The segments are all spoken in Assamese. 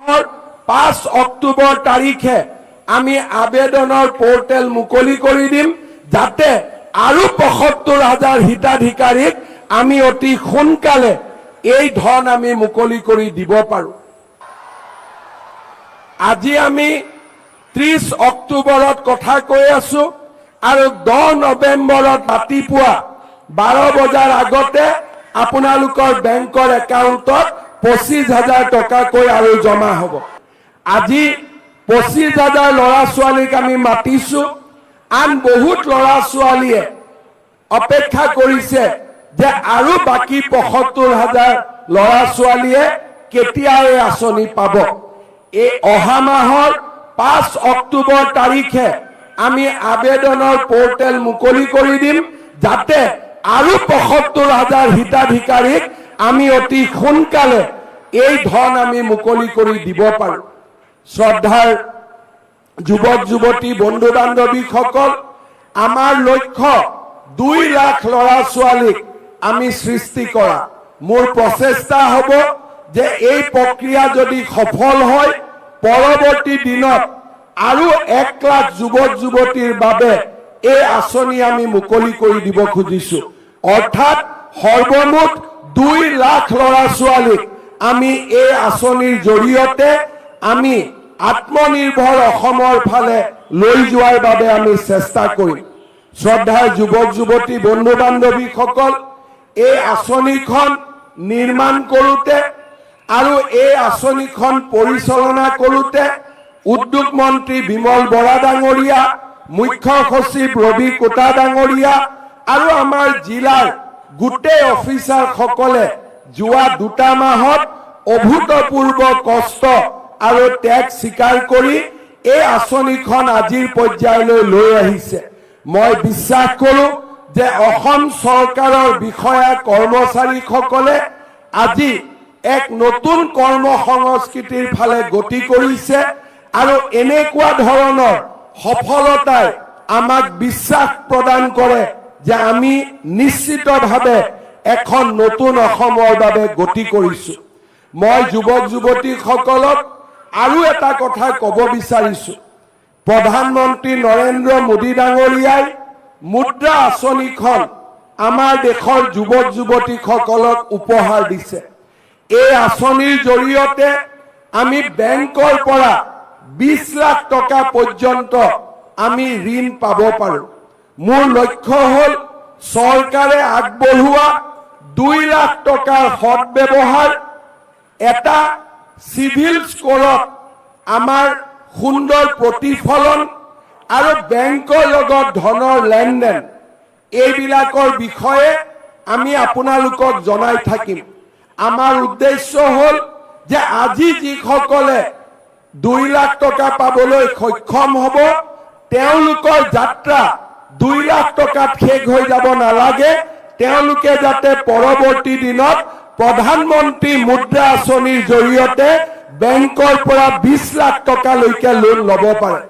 5 অক্টোবৰ তাৰিখে আমি আবেদনৰ পোৰ্টেল মুকলি কৰি দিম যাতে আৰু ৭৫,০০০ হিতাধিকাৰীক আমি অতি সোনকালে এই ধন আমি মুকলি কৰি দিব পাৰো। আজি আমি 30 অক্টোবৰত কথা কৈ আছো আৰু 10 নৱেম্বৰত ৰাতিপুৱা 12 বজাৰ আগতে আপোনালোকৰ বেংকৰ একাউণ্টত 25,000 টকাকৈ আৰু জমা হ'ব। আজি 25,000 ল'ৰা ছোৱালীক আমি মাতিছো। আন বহুত ল'ৰা ছোৱালীয়ে অপেক্ষা কৰিছে যে আৰু বাকি ৭৫,000 ল'ৰা ছোৱালীয়ে কেতিয়া এই আঁচনি পাব। এই অহা মাহৰ 5 অক্টোবৰ তাৰিখে আমি আবেদনৰ পোৰ্টেল মুকলি কৰি দিম যাতে আৰু ৭৫,000 হিতাধিকাৰীক আমি অতি সোনকালে এই ধন আমি মুকলি কৰি দিব পাৰো। শ্ৰদ্ধাৰ যুৱক যুৱতী বন্ধু বান্ধৱীসকল, আমাৰ লক্ষ্য 2 লাখ ল'ৰা ছোৱালীক আমি সৃষ্টি কৰা। মোৰ প্ৰচেষ্টা হ'ব যে এই প্ৰক্ৰিয়া যদি সফল হয় পৰৱৰ্তী দিনত আৰু 1 লাখ যুৱক যুৱতীৰ বাবে এই আঁচনি আমি মুকলি কৰি দিব খুজিছো। অৰ্থাৎ সৰ্বমুঠ 2 লাখ ল'ৰা ছোৱালীক আমি এই আঁচনিৰ জৰিয়তে আমি আত্মনিৰ্ভৰ অসমৰ ফালে লৈ যোৱাৰ বাবে আমি চেষ্টা কৰিম। শ্ৰদ্ধাৰ যুৱক যুৱতী বন্ধু বান্ধৱীসকল, এই আঁচনিখন নিৰ্মাণ কৰোঁতে আৰু এই আঁচনিখন পৰিচালনা কৰোঁতে উদ্যোগ মন্ত্ৰী বিমল বৰা ডাঙৰীয়া, মুখ্য সচিব ৰবি কোটা ডাঙৰীয়া আৰু আমাৰ জিলাৰ গোটেই অফিচাৰসকলে যোৱা 2 মাহত অভূতপূৰ্ব কষ্ট আৰু ত্যাগ স্বীকাৰ কৰি এই আঁচনিখন আজিৰ পৰ্যায়লৈ লৈ আহিছে। মই বিশ্বাস কৰোঁ যে অসম চৰকাৰৰ বিষয়া কৰ্মচাৰীসকলে আজি এক নতুন কৰ্ম সংস্কৃতিৰ ফালে গতি কৰিছে আৰু এনেকুৱা ধৰণৰ সফলতাই আমাক বিশ্বাস প্ৰদান কৰে যে আমি নিশ্চিতভাৱে এখন নতুন অসমৰ বাবে গতি কৰিছো। মই যুৱক যুৱতীসকলক আৰু এটা কথা ক'ব বিচাৰিছো। প্ৰধানমন্ত্ৰী নৰেন্দ্ৰ মোদী ডাঙৰীয়াই মুদ্ৰা আঁচনিখন আমাৰ দেশৰ যুৱক যুৱতীসকলক উপহাৰ দিছে। এই আঁচনিৰ জৰিয়তে আমি বেংকৰ পৰা 20 লাখ টকা পৰ্যন্ত আমি ঋণ পাব পাৰো। মোৰ লক্ষ্য হ'ল চৰকাৰে আগবঢ়োৱা 2 লাখ টকাৰ সৎ ব্যৱহাৰ, এটা সিভিল স্কোৰত আমাৰ সুন্দৰ প্ৰতিফলন আৰু বেংকৰ লগত ধনৰ লেনদেন, এইবিলাকৰ বিষয়ে আমি আপোনালোকক জনাই থাকিম। আমাৰ উদ্দেশ্য হ'ল যে আজি যিসকলে 2 লাখ টকা পাবলৈ সক্ষম হ'ব তেওঁলোকৰ যাত্ৰা 2 লাখ টকাত শেষ হৈ যাব নালাগে। তেওঁলোকে যাতে পৰৱৰ্তী দিনত প্ৰধানমন্ত্ৰী মুদ্ৰা আঁচনিৰ জৰিয়তে বেংকৰ পৰা 20 লাখ টকালৈকে লোন ল'ব পাৰে।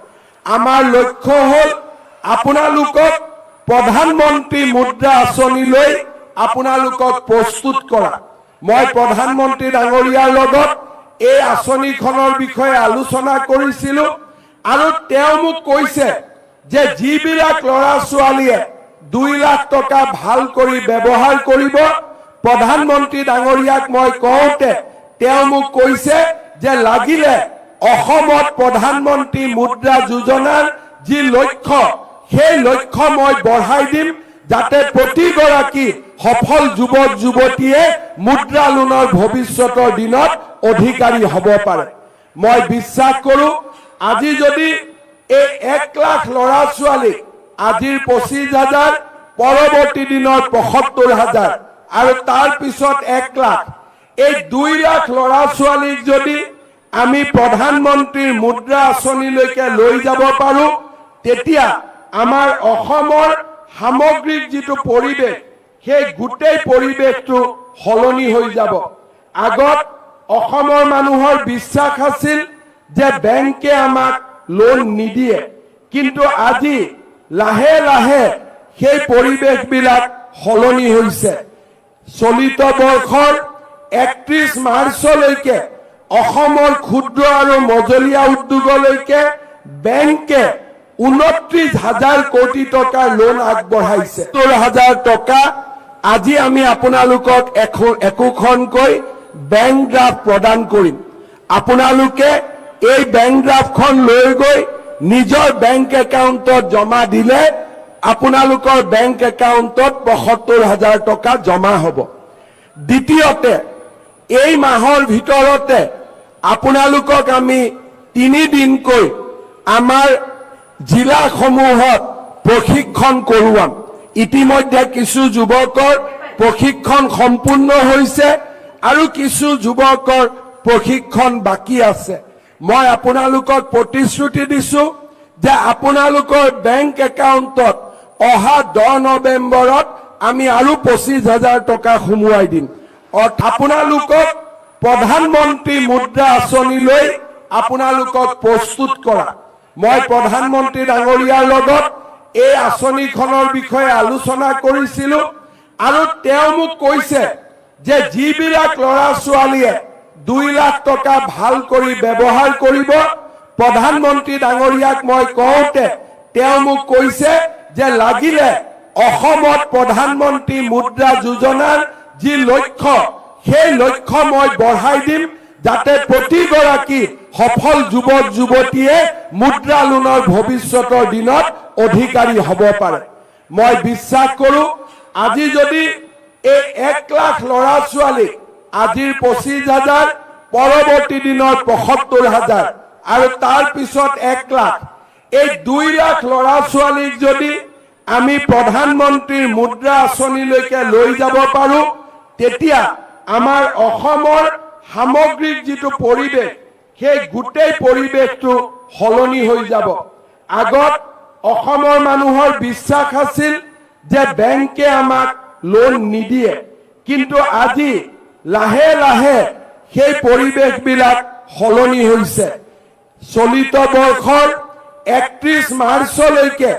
আমাৰ লক্ষ্য হ'ল আপোনালোকক প্ৰধানমন্ত্ৰী মুদ্ৰা আঁচনিলৈ আপোনালোকক প্ৰস্তুত কৰা। মই প্ৰধানমন্ত্ৰী ডাঙৰীয়াৰ লগত এই আঁচনিখনৰ বিষয়ে আলোচনা কৰিছিলো আৰু তেওঁ মোক কৈছে যে যিবিলাক ল'ৰা ছোৱালীয়ে 2 লাখ টকা ভাল কৰি ব্যৱহাৰ কৰিব, প্ৰধানমন্ত্ৰী ডাঙৰীয়াক মই কওঁতে তেওঁ মোক কৈছে যে লাগিলে অসমত প্ৰধানমন্ত্ৰী মুদ্ৰা যোজনাৰ যি লক্ষ্য সেই লক্ষ্য মই বঢ়াই দিম যাতে প্ৰতিগৰাকী সফল যুৱক যুৱতীয়ে মুদ্ৰা লোনৰ ভৱিষ্যতৰ দিনত অধিকাৰী হ'ব পাৰে। মই বিশ্বাস কৰোঁ আজি যদি এই 1 লাখ ল'ৰা ছোৱালীক আজিৰ 25,000, পৰৱৰ্তী দিনৰ ৭৫,000 আৰু তাৰ পিছত 1 লাখ, এই 2 লাখ ল'ৰা ছোৱালীক যদি আমি প্ৰধানমন্ত্ৰীৰ মুদ্ৰা আঁচনিলৈকে লৈ যাব পাৰো তেতিয়া আমাৰ অসমৰ সামগ্ৰিক যিটো পৰিৱেশ সেই গোটেই পৰিৱেশটো সলনি হৈ যাব। আগত অসমৰ মানুহৰ বিশ্বাস আছিল যে বেংকে আমাক লোন নিদিয়ে, কিন্তু আজি লাহে লাহে সেই পৰিৱেশবিলাক সলনি হৈছে। চলিত বৰ্ষৰ 31 মাৰ্চলৈকে অসমৰ ক্ষুদ্ৰ আৰু মজলীয়া উদ্যোগলৈকে বেংকে 29,000 কোটি টকাৰ লোন আগবঢ়াইছে। 70,000 টকা আজি আমি আপোনালোকক একোখনকৈ বেংক ড্ৰাফ্ট প্ৰদান কৰিম। আপোনালোকে এই বেংক ড্ৰাফ্টখন লৈ গৈ নিজৰ বেংক একাউণ্টত জমা দিলে আপোনালোকৰ বেংক একাউণ্টত 75,000 টকা জমা হ'ব। দ্বিতীয়তে এই মাহৰ ভিতৰতে আপোনালোকক আমি 3 দিনকৈ আমাৰ জিলাসমূহত প্ৰশিক্ষণ কৰোৱাম। ইতিমধ্যে কিছু যুৱকৰ প্ৰশিক্ষণ সম্পূৰ্ণ হৈছে আৰু কিছু যুৱকৰ প্ৰশিক্ষণ বাকী আছে। মই আপোনালোকক প্ৰতিশ্ৰুতি দিছো যে আপোনালোকৰ বেংক একাউণ্টত অহা 10 নৱেম্বৰত আমি আৰু 25,000 টকা সোমোৱাই দিম। আপোনালোকক প্ৰধানমন্ত্ৰী মুদ্ৰা আঁচনিলৈ আপোনালোকক প্ৰস্তুত কৰা। মই প্ৰধানমন্ত্ৰী ডাঙৰীয়াৰ লগত এই আঁচনিখনৰ বিষয়ে আলোচনা কৰিছিলো আৰু তেওঁ মোক কৈছে যে যিবিলাক ল'ৰা ছোৱালীয়ে 2 লাখ টকা ভাল কৰি ব্যৱহাৰ কৰিব, প্ৰধানমন্ত্ৰী ডাঙৰীয়াক মই কওঁতে তেওঁ মোক কৈছে যে লাগিলে অসমত প্ৰধানমন্ত্ৰী মুদ্ৰা যোজনাৰ যি লক্ষ্য সেই লক্ষ্য মই বঢ়াই দিম যাতে প্ৰতিগৰাকী সফল যুৱক যুৱতীয়ে মুদ্ৰা লোনৰ ভৱিষ্যতৰ দিনত অধিকাৰী হ'ব পাৰে। মই বিশ্বাস কৰোঁ আজি যদি এই 1 লাখ ল'ৰা ছোৱালীক আজিৰ 25,000 পৰৱৰ্তী দিনৰ 75,000 আৰু তাৰ পিছত 1 লাখ এই 2 লাখ ল'ৰা ছোৱালীক যদি আমি প্ৰধানমন্ত্ৰীৰ মুদ্ৰা আঁচনিলৈকে লৈ যাব পাৰোঁ তেতিয়া আমাৰ অসমৰ সামগ্ৰিক যিটো পৰিৱেশ সেই গোটেই পৰিৱেশটো সলনি হৈ যাব। আগত অসমৰ মানুহৰ বিশ্বাস আছিল যে বেংকে আমাক লোন নিদিয়ে, কিন্তু আজি লাহে লাহে সেই পৰিৱেশবিলাক সলনি হৈছে। চলিত বৰ্ষৰ 31 মাৰ্চলৈকে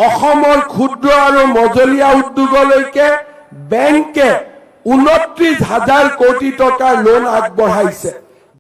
অসমৰ ক্ষুদ্ৰ আৰু মজলীয়া উদ্যোগলৈকে বেংকে 29,000 কোটি টকাৰ লোন আগবঢ়াইছে।